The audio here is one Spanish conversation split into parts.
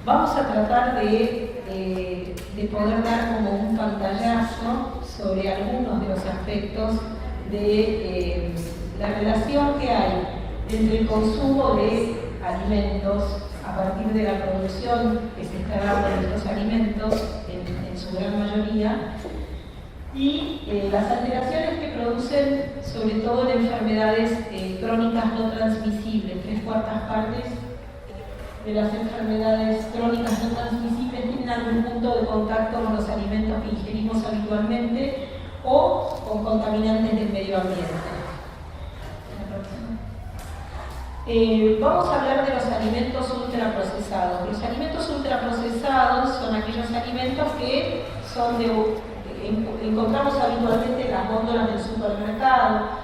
Vamos a tratar de poder dar como un pantallazo sobre algunos de los aspectos de la relación que hay entre el consumo de alimentos a partir de la producción que se está dando de estos alimentos en su gran mayoría y las alteraciones que producen sobre todo en enfermedades crónicas no transmisibles. 3/4 partes de las enfermedades crónicas no transmisibles tienen algún punto de contacto con los alimentos que ingerimos habitualmente o con contaminantes del medio ambiente. Vamos a hablar de los alimentos ultraprocesados. Los alimentos ultraprocesados son aquellos alimentos que son encontramos habitualmente en las góndolas del supermercado,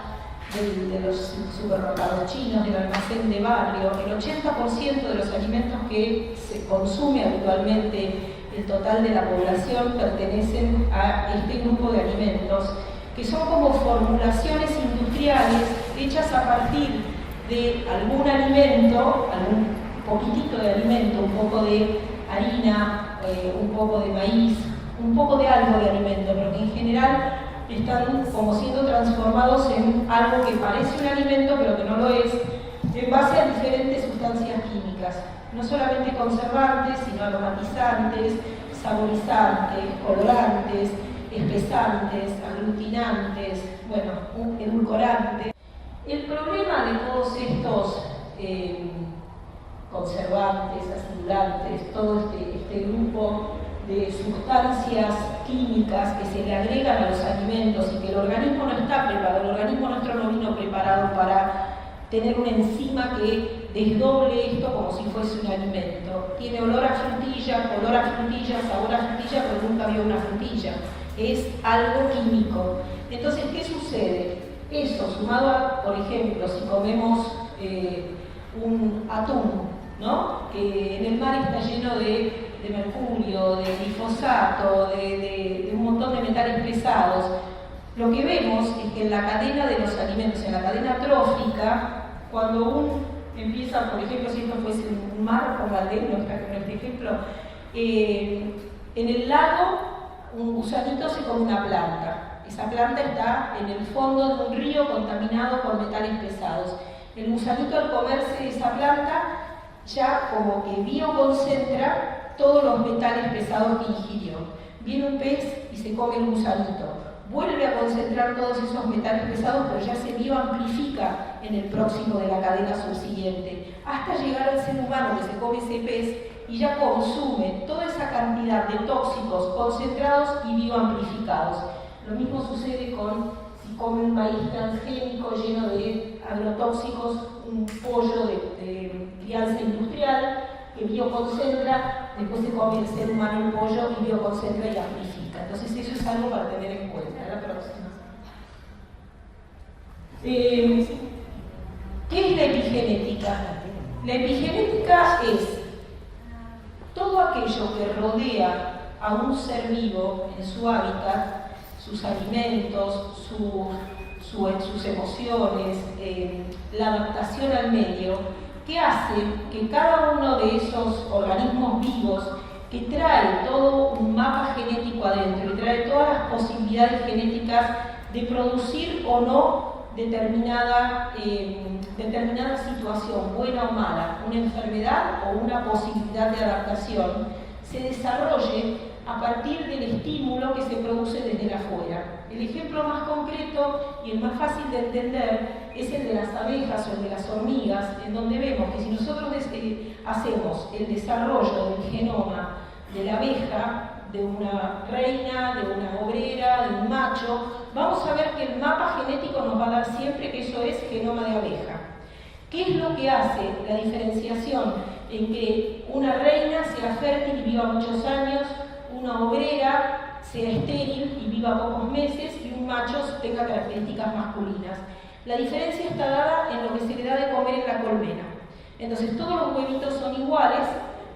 de los supermercados chinos, del almacén de barrio. El 80% de los alimentos que se consume habitualmente, el total de la población, pertenecen a este grupo de alimentos, que son como formulaciones industriales hechas a partir de algún alimento, algún poquitito de alimento, un poco de harina, un poco de maíz, un poco de algo de alimento, pero que en general están como siendo transformados en algo que parece un alimento pero que no lo es, en base a diferentes sustancias químicas, no solamente conservantes, sino aromatizantes, saborizantes, colorantes, espesantes, aglutinantes, bueno, edulcorantes. El problema de todos estos conservantes, acidulantes, todo este grupo de sustancias químicas que se le agregan a los alimentos y que el organismo no está preparado, el organismo nuestro no vino preparado para tener una enzima que desdoble esto como si fuese un alimento. Tiene olor a frutilla, color a frutilla, sabor a frutilla, pero nunca vio una frutilla. Es algo químico. Entonces, ¿qué sucede? Eso, sumado a, por ejemplo, si comemos un atún, ¿no? Que en el mar está lleno de mercurio, de glifosato, de un montón de metales pesados, lo que vemos es que en la cadena de los alimentos, en la cadena trófica, cuando uno empieza, por ejemplo, si esto fuese un mar, póngale nuestro ejemplo, en el lago un gusanito se come una planta. Esa planta está en el fondo de un río contaminado por metales pesados. El gusanito, al comerse esa planta, ya como que bioconcentra todos los metales pesados que ingirió. Viene un pez y se come el gusanito. Vuelve a concentrar todos esos metales pesados, pero ya se bioamplifica en el próximo de la cadena subsiguiente, hasta llegar al ser humano que se come ese pez y ya consume toda esa cantidad de tóxicos concentrados y bioamplificados. Lo mismo sucede con si come un maíz transgénico lleno de agrotóxicos, un pollo de crianza industrial que bioconcentra, después se come el ser humano el pollo y bioconcentra y amplifica. Entonces eso es algo para tener en cuenta. La próxima. ¿Qué es la epigenética? La epigenética es todo aquello que rodea a un ser vivo en su hábitat, sus alimentos, sus emociones, la adaptación al medio, que hace que cada uno de esos organismos vivos, que trae todo un mapa genético adentro, que trae todas las posibilidades genéticas de producir o no determinada situación, buena o mala, una enfermedad o una posibilidad de adaptación, se desarrolle a partir del estímulo que se produce desde el afuera. El ejemplo más concreto y el más fácil de entender es el de las abejas o el de las hormigas, en donde vemos que si nosotros hacemos el desarrollo del genoma de la abeja, de una reina, de una obrera, de un macho, vamos a ver que el mapa genético nos va a dar siempre que eso es genoma de abeja. ¿Qué es lo que hace la diferenciación en que una reina sea fértil y viva muchos años, una obrera sea estéril y viva pocos meses y un macho tenga características masculinas? La diferencia está dada en lo que se le da de comer en la colmena. Entonces todos los huevitos son iguales,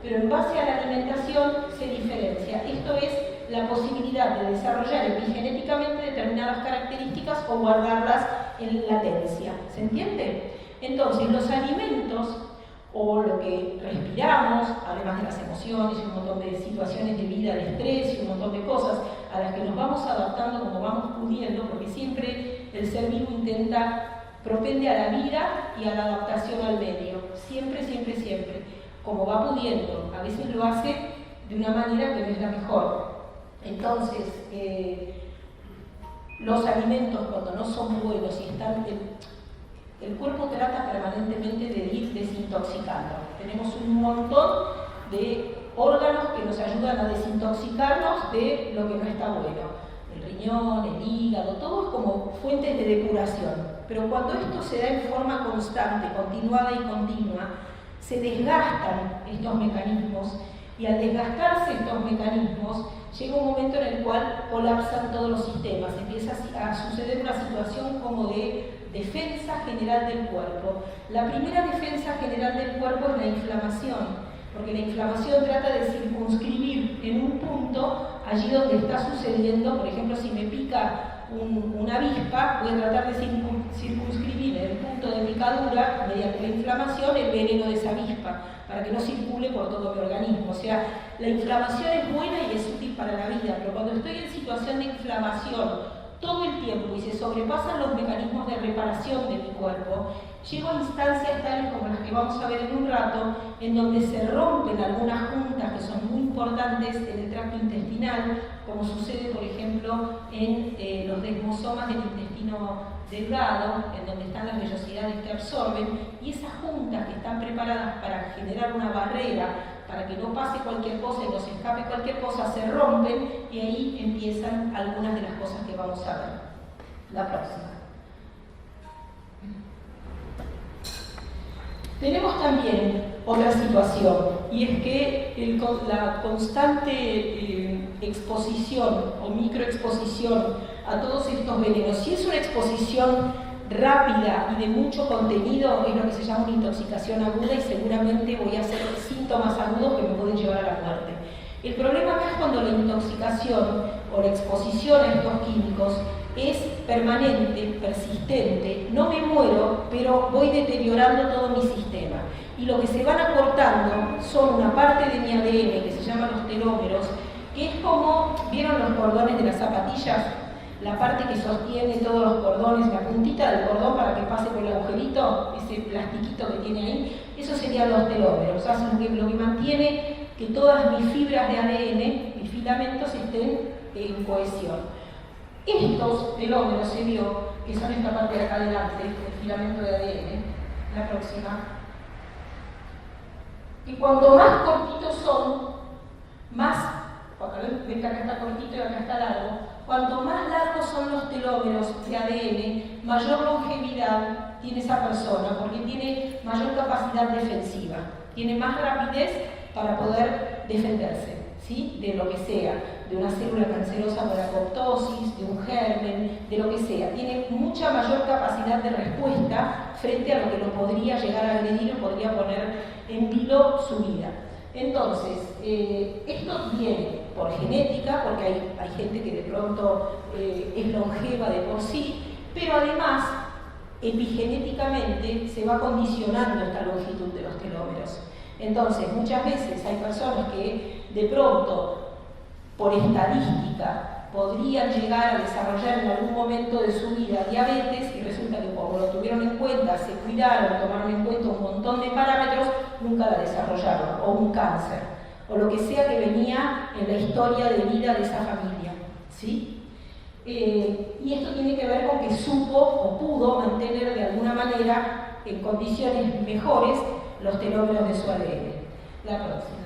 pero en base a la alimentación se diferencia. Esto es la posibilidad de desarrollar epigenéticamente determinadas características o guardarlas en latencia. ¿Se entiende? Entonces los alimentos o lo que respiramos, además de las emociones y un montón de situaciones de vida, de estrés y un montón de cosas a las que nos vamos adaptando como vamos pudiendo, porque siempre el ser vivo propende a la vida y a la adaptación al medio, siempre, siempre, siempre, como va pudiendo. A veces lo hace de una manera que no es la mejor. Entonces, los alimentos cuando no son buenos y están... El cuerpo trata permanentemente de ir desintoxicando. Tenemos un montón de órganos que nos ayudan a desintoxicarnos de lo que no está bueno. El riñón, el hígado, todo es como fuentes de depuración. Pero cuando esto se da en forma constante, continuada y continua, se desgastan estos mecanismos y al desgastarse estos mecanismos llega un momento en el cual colapsan todos los sistemas. Empieza a suceder una situación como de defensa general del cuerpo. La primera defensa general del cuerpo es la inflamación, porque la inflamación trata de circunscribir en un punto allí donde está sucediendo. Por ejemplo, si me pica una avispa, voy a tratar de circunscribir en el punto de picadura, mediante la inflamación, el veneno de esa avispa, para que no circule por todo mi organismo. O sea, la inflamación es buena y es útil para la vida, pero cuando estoy en situación de inflamación todo el tiempo y se sobrepasan los mecanismos de reparación de mi cuerpo, llego a instancias tales como las que vamos a ver en un rato, en donde se rompen algunas juntas que son muy importantes en el tracto intestinal, como sucede, por ejemplo, en los desmosomas del intestino delgado, en donde están las vellosidades que absorben, y esas juntas que están preparadas para generar una barrera, para que no pase cualquier cosa y no se escape cualquier cosa, se rompen y ahí empiezan algunas de las cosas que vamos a ver. La próxima. Tenemos también otra situación, y es que la constante exposición o microexposición a todos estos venenos, si es una exposición rápida y de mucho contenido, es lo que se llama una intoxicación aguda, y seguramente voy a hacer síntomas agudos que me pueden llevar a la muerte. El problema acá es cuando la intoxicación o la exposición a estos químicos es permanente, persistente, no me muero, pero voy deteriorando todo mi sistema. Y lo que se van acortando son una parte de mi ADN que se llama los telómeros, que es como, ¿vieron los cordones de las zapatillas? La parte que sostiene todos los cordones, la puntita del cordón para que pase por el agujerito, ese plastiquito que tiene ahí, eso serían los telómeros, hacen lo que mantiene que todas mis fibras de ADN, mis filamentos, estén en cohesión. Estos telómeros se vio que son esta parte de acá adelante, el filamento de ADN, la próxima, y cuanto más cortitos son, ven que acá está cortito y acá está largo, cuanto más largos son los telómeros de ADN, mayor longevidad tiene esa persona, porque tiene mayor capacidad defensiva, tiene más rapidez para poder defenderse, ¿sí? De lo que sea, de una célula cancerosa por apoptosis, de un germen, de lo que sea. Tiene mucha mayor capacidad de respuesta frente a lo que lo podría llegar a agredir o podría poner en vilo su vida. Entonces, esto viene por genética, porque hay gente que de pronto es longeva de por sí, pero además, epigenéticamente se va condicionando esta longitud de los telómeros. Entonces, muchas veces hay personas que de pronto, por estadística, podrían llegar a desarrollar en algún momento de su vida diabetes, y resulta que como lo tuvieron en cuenta, se cuidaron, tomaron en cuenta un montón de parámetros, nunca la desarrollaron, o un cáncer, o lo que sea que venía en la historia de vida de esa familia, ¿sí? Y esto tiene que ver con que supo o pudo mantener de alguna manera en condiciones mejores los telómeros de su ADN. La próxima.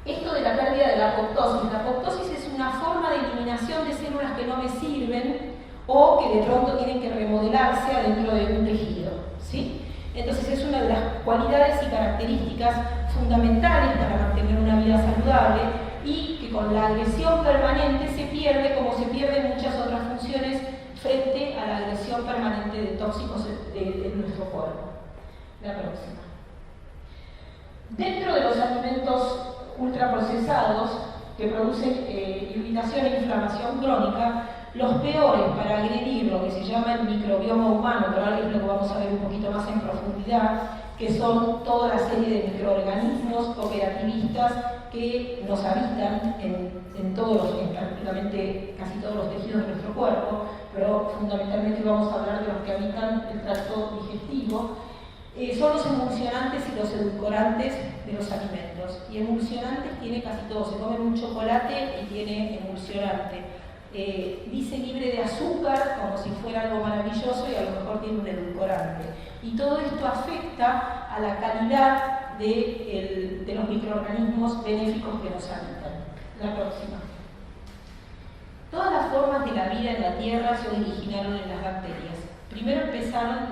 Esto de la pérdida de la apoptosis. La apoptosis es una forma de eliminación de células que no me sirven o que de pronto tienen que remodelarse adentro de un tejido, ¿sí? Entonces es una de las cualidades y características fundamentales para mantener una vida saludable, y que con la agresión permanente se pierde, como se pierden muchas otras funciones frente a la agresión permanente de tóxicos de nuestro cuerpo. La próxima. Dentro de los alimentos ultraprocesados que producen irritación e inflamación crónica, los peores para agredir lo que se llama el microbioma humano, pero ahora es lo que vamos a ver un poquito más en profundidad, que son toda la serie de microorganismos cooperativistas que nos habitan en prácticamente casi todos los tejidos de nuestro cuerpo, pero fundamentalmente vamos a hablar de los que habitan el tracto digestivo. Son los emulsionantes y los edulcorantes de los alimentos. Y emulsionantes tiene casi todo. Se come un chocolate y tiene emulsionante. Dice libre de azúcar como si fuera algo maravilloso y a lo mejor tiene un edulcorante. Y todo esto afecta a la calidad de los microorganismos benéficos que nos habitan. La próxima. Todas las formas de la vida en la Tierra se originaron en las bacterias. Primero empezaron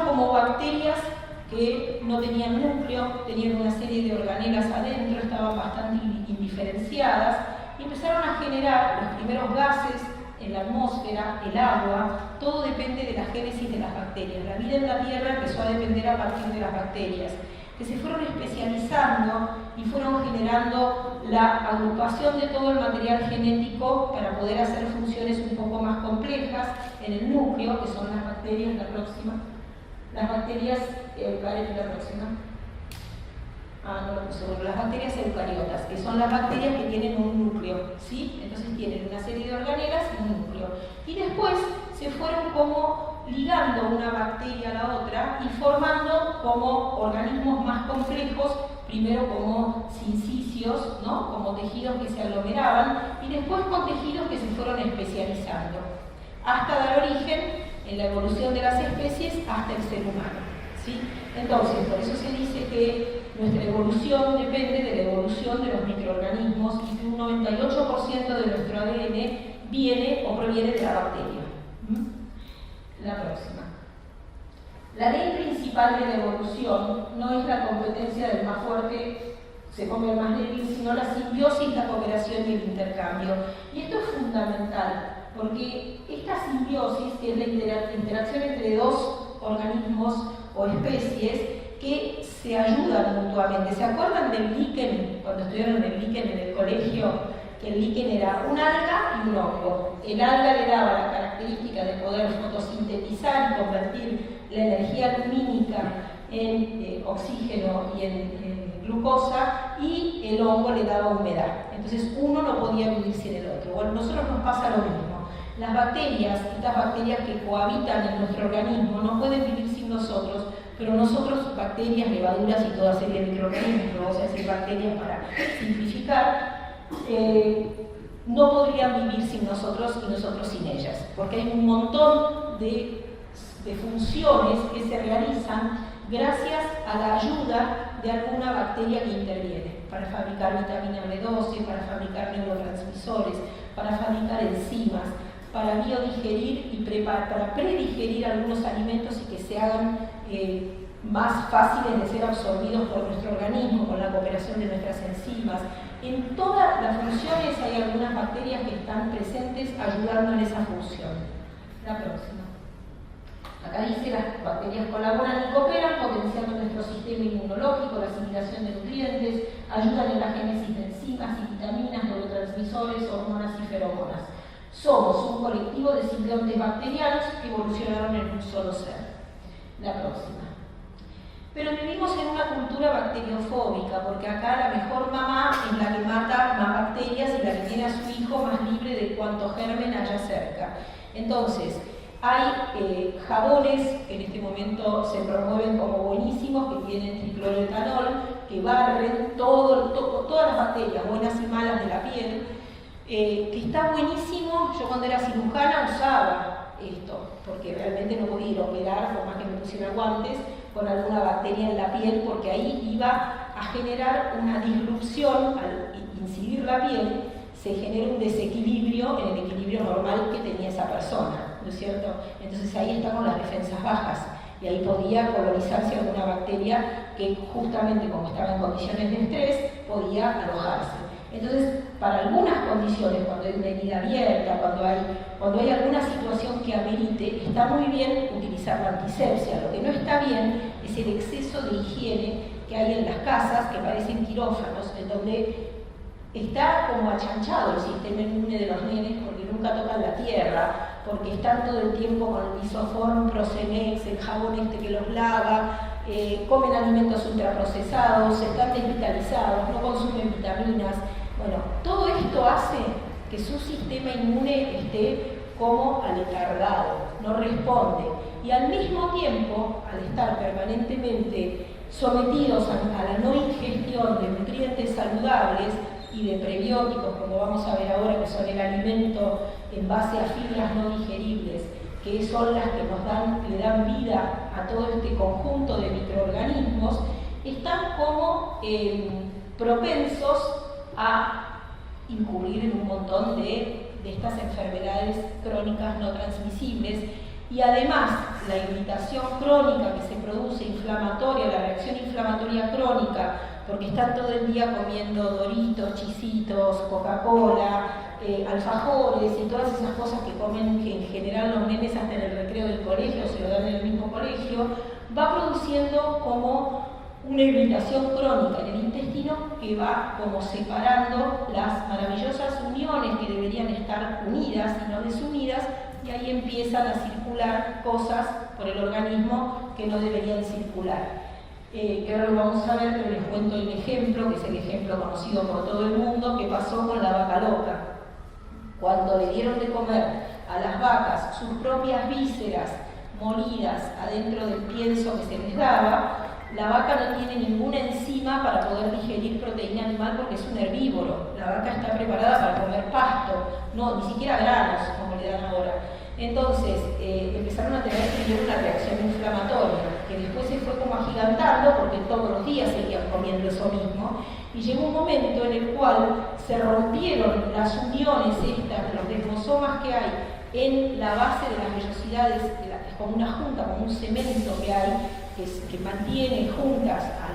como bacterias que no tenían núcleo, tenían una serie de organelas adentro, estaban bastante indiferenciadas y empezaron a generar los primeros gases en la atmósfera, el agua. Todo depende de la génesis de las bacterias. La vida en la Tierra empezó a depender a partir de las bacterias, que se fueron especializando y fueron generando la agrupación de todo el material genético para poder hacer funciones un poco más complejas en el núcleo, que son las bacterias. La próxima. Las bacterias las bacterias eucariotas, que son las bacterias que tienen un núcleo, ¿sí? Entonces tienen una serie de organelas y un núcleo. Y después se fueron como ligando una bacteria a la otra y formando como organismos más complejos, primero como sincicios, ¿no? Como tejidos que se aglomeraban, y después con tejidos que se fueron especializando, hasta dar origen, en la evolución de las especies, hasta el ser humano, ¿sí? Entonces, por eso se dice que nuestra evolución depende de la evolución de los microorganismos y que un 98% de nuestro ADN viene o proviene de la bacteria. La próxima. La ley principal de la evolución no es la competencia del más fuerte, se come el más débil, sino la simbiosis, la cooperación y el intercambio. Y esto es fundamental, porque esta simbiosis, que es la interacción entre dos organismos o especies que se ayudan mutuamente. ¿Se acuerdan del líquen? Cuando estudiaron el líquen en el colegio, que el líquen era un alga y un hongo. El alga le daba la característica de poder fotosintetizar y convertir la energía lumínica en oxígeno y en glucosa, y el hongo le daba humedad. Entonces uno no podía vivir sin el otro. Bueno, a nosotros nos pasa lo mismo. Las bacterias, estas bacterias que cohabitan en nuestro organismo, no pueden vivir sin nosotros, pero nosotros, bacterias, levaduras y toda serie de microorganismos, vamos a decir bacterias para simplificar, no podrían vivir sin nosotros y nosotros sin ellas, porque hay un montón de funciones que se realizan gracias a la ayuda de alguna bacteria que interviene, para fabricar vitamina B12, para fabricar neurotransmisores, para fabricar enzimas, para biodigerir y para predigerir algunos alimentos y que se hagan más fáciles de ser absorbidos por nuestro organismo, con la cooperación de nuestras enzimas. En todas las funciones hay algunas bacterias que están presentes ayudando en esa función. La próxima. Acá dice las bacterias colaboran y cooperan, potenciando nuestro sistema inmunológico, la asimilación de nutrientes, ayudan en la génesis de enzimas y vitaminas, neurotransmisores, hormonas y feromonas. Somos un colectivo de simbiontes bacterianos que evolucionaron en un solo ser. La próxima. Pero vivimos en una cultura bacteriofóbica, porque acá la mejor mamá es la que mata más bacterias y la que tiene a su hijo más libre de cuanto germen haya cerca. Entonces, hay jabones que en este momento se promueven como buenísimos, que tienen tricloroetanol, que barren todas las bacterias, buenas y malas, de la piel, que está buenísimo. Yo cuando era cirujana usaba esto, porque realmente no podía ir a operar, por más que me pusiera guantes, con alguna bacteria en la piel, porque ahí iba a generar una disrupción. Al incidir la piel, se genera un desequilibrio en el equilibrio normal que tenía esa persona, ¿no es cierto? Entonces ahí estamos las defensas bajas, y ahí podía colonizarse alguna bacteria que justamente como estaba en condiciones de estrés, podía alojarse. Entonces, para algunas condiciones, cuando hay una herida abierta, cuando hay alguna situación que amerite, está muy bien utilizar la antisepsia. Lo que no está bien es el exceso de higiene que hay en las casas, que parecen quirófanos, en donde está como achanchado el sistema inmune de los nenes porque nunca tocan la tierra, porque están todo el tiempo con el Lisoform, Procenex, el jabón que los lava, comen alimentos ultraprocesados, están desvitalizados, no consumen vitaminas. Bueno, todo esto hace que su sistema inmune esté como aletargado, no responde. Y al mismo tiempo, al estar permanentemente sometidos a la no ingestión de nutrientes saludables y de prebióticos, como vamos a ver ahora, que son el alimento en base a fibras no digeribles, que son las que le dan vida a todo este conjunto de microorganismos, están como propensos a incurrir en un montón de estas enfermedades crónicas no transmisibles. Y además, la irritación crónica que se produce inflamatoria, la reacción inflamatoria crónica, porque están todo el día comiendo Doritos, Chisitos, Coca-Cola, alfajores y todas esas cosas que comen en general los nenes hasta en el recreo del colegio, se lo dan en el mismo colegio, va produciendo como una irritación crónica en el intestino que va como separando las maravillosas uniones que deberían estar unidas y no desunidas, y ahí empiezan a circular cosas por el organismo que no deberían circular. Que ahora lo vamos a ver, pero les cuento el ejemplo, que es el ejemplo conocido por todo el mundo, que pasó con la vaca loca. Cuando le dieron de comer a las vacas sus propias vísceras molidas adentro del pienso que se les daba, la vaca no tiene ninguna enzima para poder digerir proteína animal porque es un herbívoro. La vaca está preparada para comer pasto, no, ni siquiera granos como le dan ahora. Entonces empezaron a tener primero una reacción inflamatoria, que después se fue como agigantando porque todos los días seguían comiendo eso mismo, y llegó un momento en el cual se rompieron las uniones estas, los desmosomas que hay en la base de las vellosidades, es como una junta, como un cemento que hay, que mantiene juntas a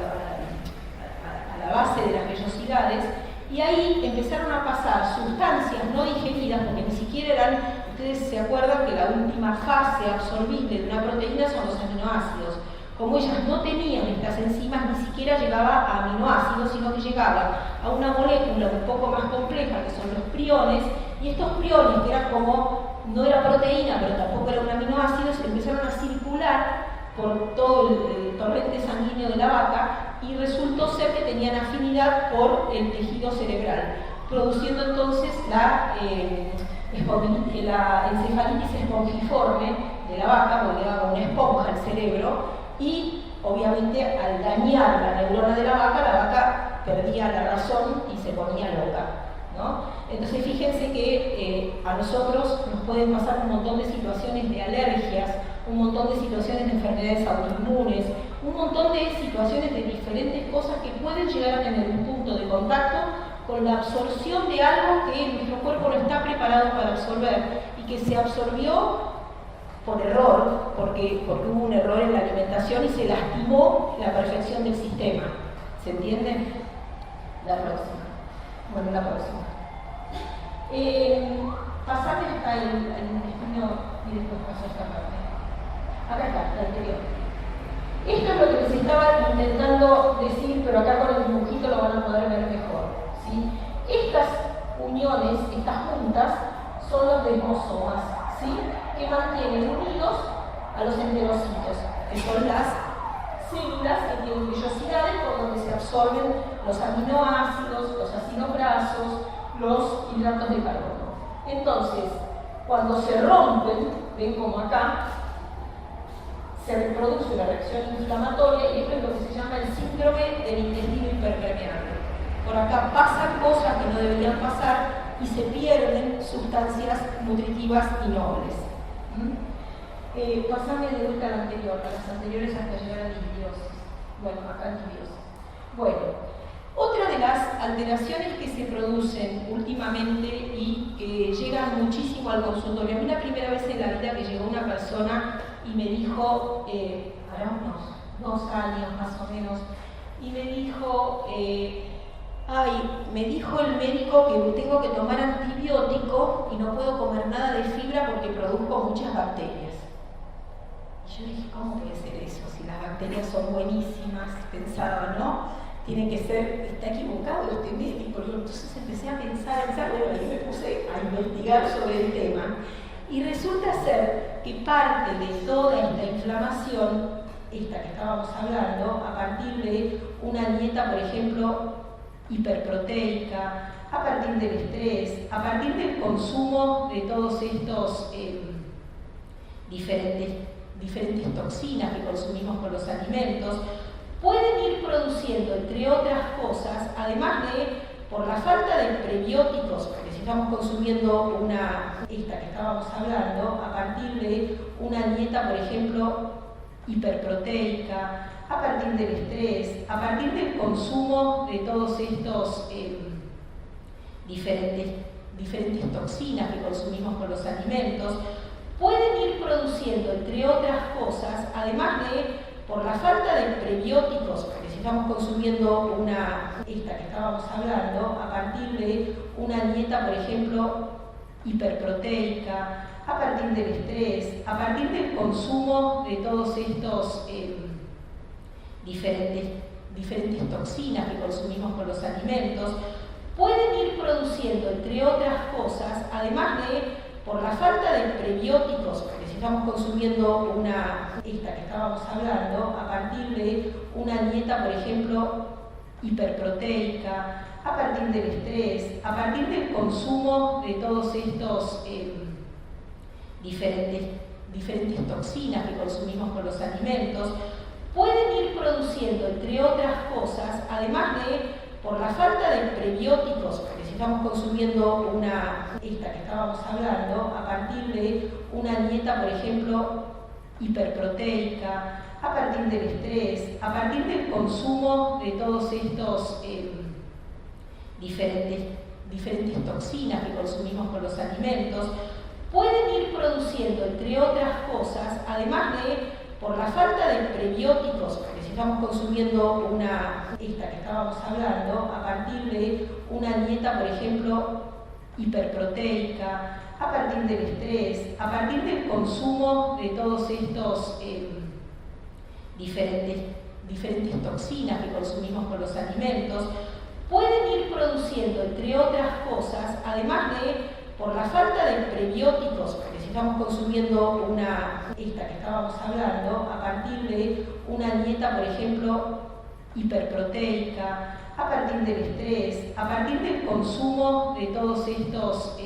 la base de las vellosidades, y ahí empezaron a pasar sustancias no digeridas, porque ni siquiera eran, ustedes se acuerdan que la última fase absorbible de una proteína son los aminoácidos. Como ellas no tenían estas enzimas, ni siquiera llegaba a aminoácidos, sino que llegaba a una molécula un poco más compleja, que son los priones, y estos priones, que eran como, no era proteína, pero tampoco era un aminoácido, se empezaron a circular por todo el torrente sanguíneo de la vaca, y resultó ser que tenían afinidad por el tejido cerebral, produciendo entonces la encefalitis espongiforme de la vaca, porque le daba una esponja al cerebro, y obviamente al dañar la neurona de la vaca perdía la razón y se ponía loca, ¿no? Entonces fíjense que a nosotros nos pueden pasar un montón de situaciones de alergias, un montón de situaciones de enfermedades autoinmunes, un montón de situaciones de diferentes cosas que pueden llegar a tener un punto de contacto con la absorción de algo que nuestro cuerpo no está preparado para absorber y que se absorbió por error, porque hubo un error en la alimentación y se lastimó la perfección del sistema. ¿Se entiende? La próxima. Bueno, la próxima. Pasame hasta el intestino y después paso esta parte. Acá está, la anterior. Esto es lo que les estaba intentando decir, pero acá con el dibujito lo van a poder ver mejor, ¿sí? Estas uniones, estas juntas, son los desmosomas, ¿sí? Que mantienen unidos a los enterocitos, que son las células que tienen vellosidades por donde se absorben los aminoácidos, los aminograsos, los hidratos de carbono. Entonces, cuando se rompen, ven como acá, se produce una reacción inflamatoria, y esto es lo que se llama el síndrome del intestino hiperpermeable. Por acá pasan cosas que no deberían pasar y se pierden sustancias nutritivas y nobles. Pasame de vuelta a la anterior, a las anteriores hasta llegar a la disbiosis. Bueno, acá disbiosis. Bueno, otra de las alteraciones que se producen últimamente y que llegan muchísimo al consultorio. A mí la primera vez en la vida que llegó una persona y me dijo, hará unos 2 años más o menos, y me dijo, me dijo el médico que tengo que tomar antibiótico y no puedo comer nada de fibra porque produjo muchas bacterias. Y yo dije, ¿cómo puede ser eso? Si las bacterias son buenísimas, pensaba, ¿no? Tiene que ser, está equivocado este médico. Entonces empecé a pensar, bueno, y me puse a investigar sobre el tema. Y resulta ser que parte de toda esta inflamación, esta que estábamos hablando, a partir de una dieta, por ejemplo, hiperproteica, a partir del estrés, a partir del consumo de todos estos diferentes toxinas que consumimos con los alimentos, pueden ir produciendo, entre otras cosas, además de por la falta de prebióticos, porque si estamos consumiendo esta que estábamos hablando, a partir de una dieta, por ejemplo, hiperproteica, a partir del estrés, a partir del consumo de todos estos diferentes toxinas que consumimos con los alimentos, pueden ir produciendo, entre otras cosas, además de por la falta de prebióticos, porque si estamos consumiendo esta que estábamos hablando, a partir de una dieta, por ejemplo, hiperproteica, a partir del estrés, a partir del consumo de todos estos diferentes toxinas que consumimos con los alimentos, pueden ir produciendo, entre otras cosas, además de por la falta de prebióticos, porque si estamos consumiendo esta que estábamos hablando, a partir de una dieta, por ejemplo, hiperproteica, a partir del estrés, a partir del consumo de todos estos diferentes toxinas que consumimos con los alimentos, pueden ir produciendo, entre otras cosas, además de por la falta de prebióticos, porque si estamos consumiendo esta que estábamos hablando, a partir de una dieta, por ejemplo, hiperproteica, a partir del estrés, a partir del consumo de todos estos diferentes toxinas que consumimos con los alimentos, pueden ir produciendo, entre otras cosas, además de por la falta de prebióticos, porque si estamos consumiendo esta que estábamos hablando, a partir de una dieta, por ejemplo, hiperproteica, a partir del estrés, a partir del consumo de todos estos diferentes toxinas que consumimos con los alimentos, pueden ir produciendo, entre otras cosas, además de por la falta de prebióticos, porque si estamos consumiendo esta que estábamos hablando, a partir de una dieta, por ejemplo, hiperproteica, a partir del estrés, a partir del consumo de todos estos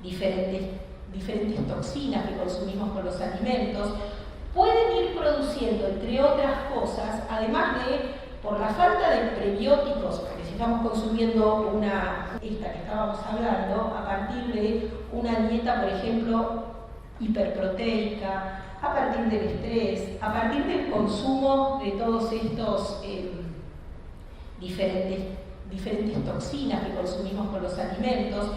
diferentes toxinas que consumimos con los alimentos, pueden ir produciendo, entre otras cosas, además de por la falta de prebióticos, porque si estamos consumiendo esta que estábamos hablando, a partir de una dieta, por ejemplo, hiperproteica, a partir del estrés, a partir del consumo de todos estos diferentes toxinas que consumimos con los alimentos,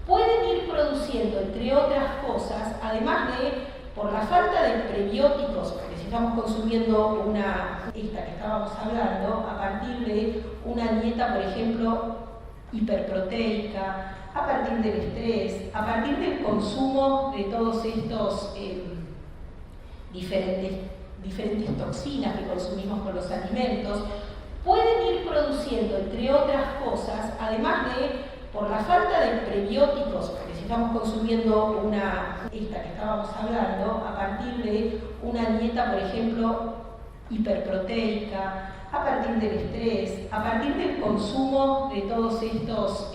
pueden ir produciendo, entre otras cosas, además de por la falta de prebióticos, porque si estamos consumiendo esta que estábamos hablando, a partir de una dieta, por ejemplo, hiperproteica, a partir del estrés, a partir del consumo de todos estos diferentes toxinas que consumimos con los alimentos, pueden ir produciendo, entre otras cosas, además de por la falta de prebióticos, porque si estamos consumiendo esta que estábamos hablando, a partir de una dieta, por ejemplo, hiperproteica, a partir del estrés, a partir del consumo de todos estos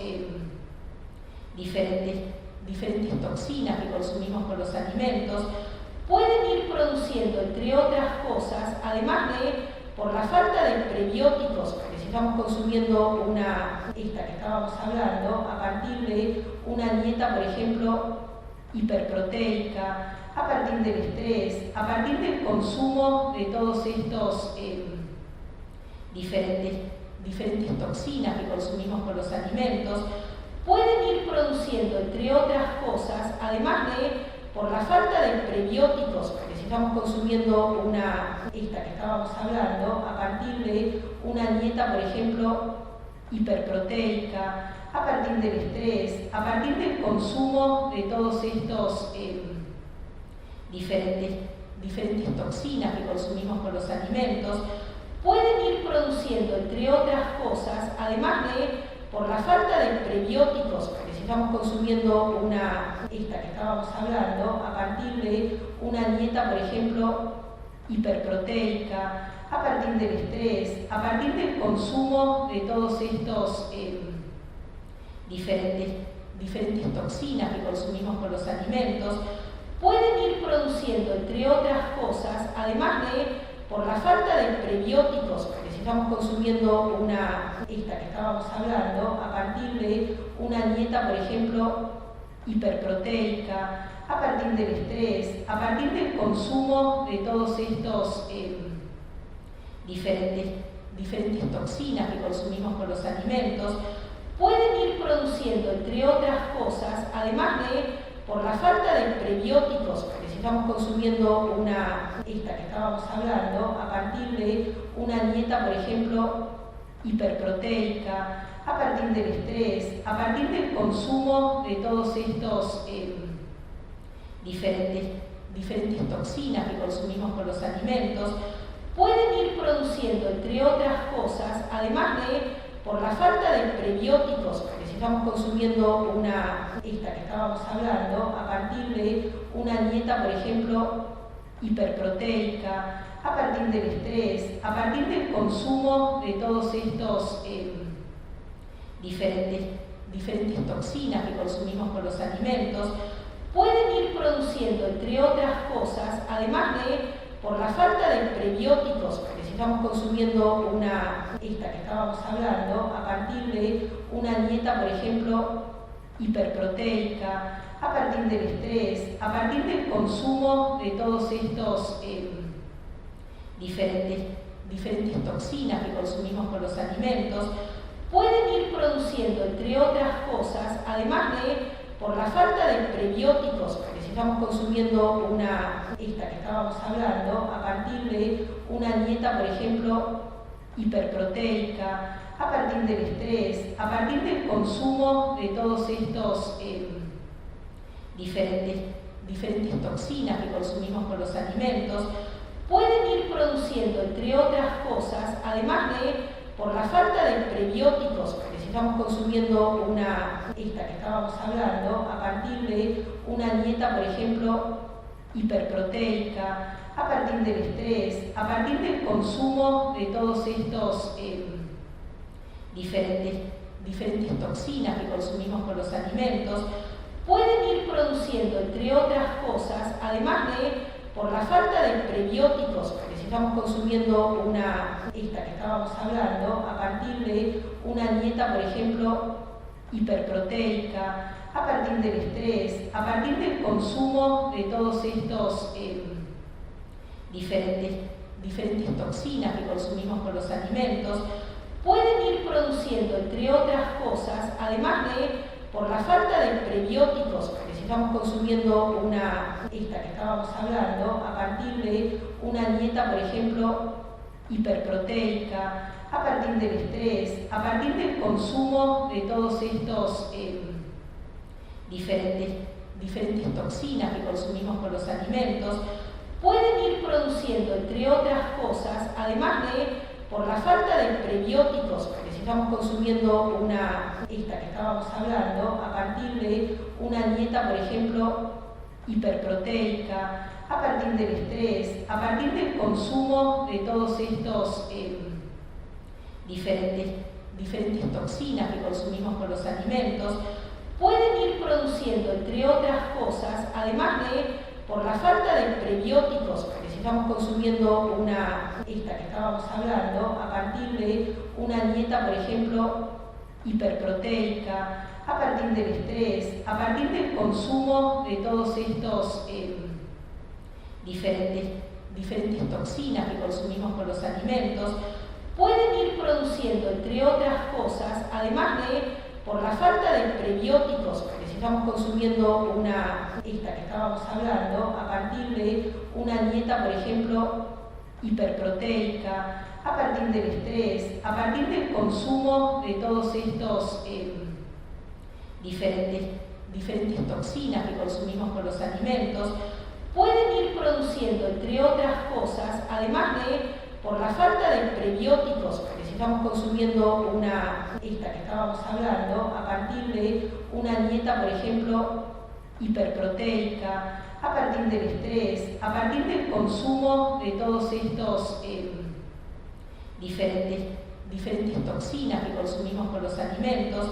diferentes toxinas que consumimos con los alimentos, pueden ir produciendo, entre otras cosas, además de por la falta de prebióticos, porque si estamos consumiendo esta que estábamos hablando, a partir de una dieta, por ejemplo, hiperproteica, a partir del estrés, a partir del consumo de todos estos diferentes toxinas que consumimos con los alimentos, pueden ir produciendo, entre otras cosas, además de por la falta de prebióticos, porque si estamos consumiendo esta que estábamos hablando, a partir de una dieta, por ejemplo, hiperproteica, a partir del estrés, a partir del consumo de todos estos diferentes toxinas que consumimos con los alimentos, pueden ir produciendo, entre otras cosas, además de por la falta de prebióticos, porque si estamos consumiendo esta que estábamos hablando, a partir de una dieta, por ejemplo, hiperproteica, a partir del estrés, a partir del consumo de todos estos diferentes toxinas que consumimos con los alimentos, pueden ir produciendo, entre otras cosas, además de por la falta de prebióticos, porque si estamos consumiendo esta que estábamos hablando, a partir de una dieta, por ejemplo, hiperproteica, a partir del estrés, a partir del consumo de todos estos diferentes toxinas que consumimos con los alimentos, pueden ir produciendo, entre otras cosas, además de por la falta de prebióticos, porque si estamos consumiendo esta que estábamos hablando, a partir de una dieta, por ejemplo, hiperproteica, a partir del estrés, a partir del consumo de todos estos diferentes toxinas que consumimos con los alimentos, pueden ir produciendo, entre otras cosas, además de por la falta de prebióticos, porque si estamos consumiendo esta que estábamos hablando, a partir de una dieta, por ejemplo, hiperproteica, a partir del estrés, a partir del consumo de todos estos diferentes toxinas que consumimos con los alimentos, pueden ir produciendo, entre otras cosas, además de por la falta de prebióticos, porque si estamos consumiendo esta que estábamos hablando, a partir de una dieta, por ejemplo, hiperproteica, a partir del estrés, a partir del consumo de todos estos diferentes toxinas que consumimos con los alimentos, pueden ir produciendo, entre otras cosas, además de por la falta de prebióticos, porque si estamos consumiendo esta que estábamos hablando, a partir de una dieta, por ejemplo, hiperproteica, a partir del estrés, a partir del consumo de todos estos diferentes toxinas que consumimos con los alimentos, pueden ir produciendo, entre otras cosas, además de por la falta de prebióticos, porque si estamos consumiendo esta que estábamos hablando, a partir de una dieta, por ejemplo, hiperproteica, a partir del estrés, a partir del consumo de todos estos diferentes toxinas que consumimos con los alimentos, pueden ir produciendo, entre otras cosas, además de por la falta de prebióticos, porque si estamos consumiendo esta que estábamos hablando, a partir de una dieta, por ejemplo, hiperproteica, a partir del estrés, a partir del consumo de todos estos diferentes toxinas que consumimos con los alimentos, pueden ir produciendo, entre otras cosas, además de por la falta de prebióticos, porque si estamos consumiendo esta que estábamos hablando, a partir de una dieta, por ejemplo, hiperproteica, a partir del estrés, a partir del consumo de todos estos diferentes toxinas que consumimos con los alimentos, pueden ir produciendo, entre otras cosas, además de por la falta de prebióticos, porque si estamos consumiendo esta que estábamos hablando, a partir de una dieta, por ejemplo, hiperproteica, a partir del estrés, a partir del consumo de todos estos diferentes toxinas que consumimos con los alimentos, pueden ir produciendo, entre otras cosas, además de por la falta de prebióticos, porque si estamos consumiendo esta que estábamos hablando, a partir de una dieta, por ejemplo, hiperproteica, a partir del estrés, a partir del consumo de todos estos diferentes toxinas que consumimos con los alimentos, pueden ir produciendo, entre otras cosas, además de por la falta de prebióticos, porque si estamos consumiendo esta que estábamos hablando, a partir de una dieta, por ejemplo, hiperproteica, a partir del estrés, a partir del consumo de todos estos diferentes toxinas que consumimos con los alimentos, pueden ir produciendo, entre otras cosas, además de por la falta de prebióticos, porque si estamos consumiendo esta que estábamos hablando, a partir de una dieta, por ejemplo, hiperproteica, a partir del estrés, a partir del consumo de todos estos diferentes toxinas que consumimos con los alimentos,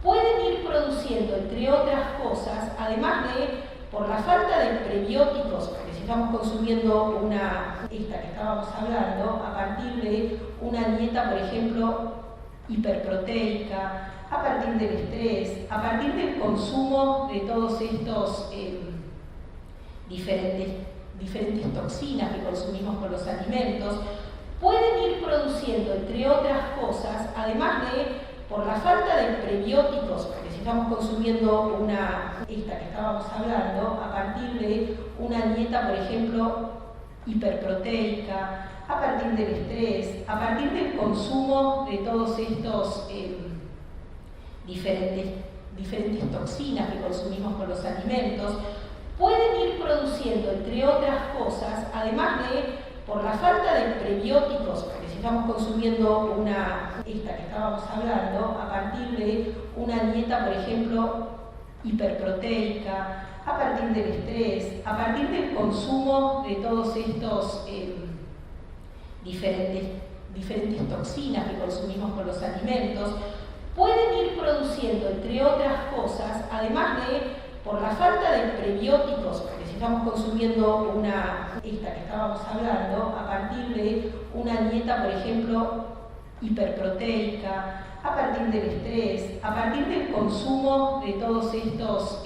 pueden ir produciendo, entre otras cosas, además de, por la falta de prebióticos, porque si estamos consumiendo esta que estábamos hablando, a partir de una dieta, por ejemplo, hiperproteica, a partir del estrés, a partir del consumo de todos estos diferentes toxinas que consumimos con los alimentos, pueden ir produciendo, entre otras cosas, además de, por la falta de prebióticos, porque si estamos consumiendo esta que estábamos hablando, a partir de una dieta, por ejemplo, hiperproteica, a partir del estrés, a partir del consumo de todos estos diferentes toxinas que consumimos con los alimentos, pueden ir produciendo, entre otras cosas, además de, por la falta de prebióticos, porque si estamos consumiendo esta que estábamos hablando, a partir de una dieta, por ejemplo, hiperproteica, a partir del estrés, a partir del consumo de todos estos diferentes toxinas que consumimos con los alimentos, pueden ir produciendo, entre otras cosas, además de, por la falta de prebióticos, porque si estamos consumiendo esta que estábamos hablando, a partir de una dieta, por ejemplo, hiperproteica, a partir del estrés, a partir del consumo de todos estos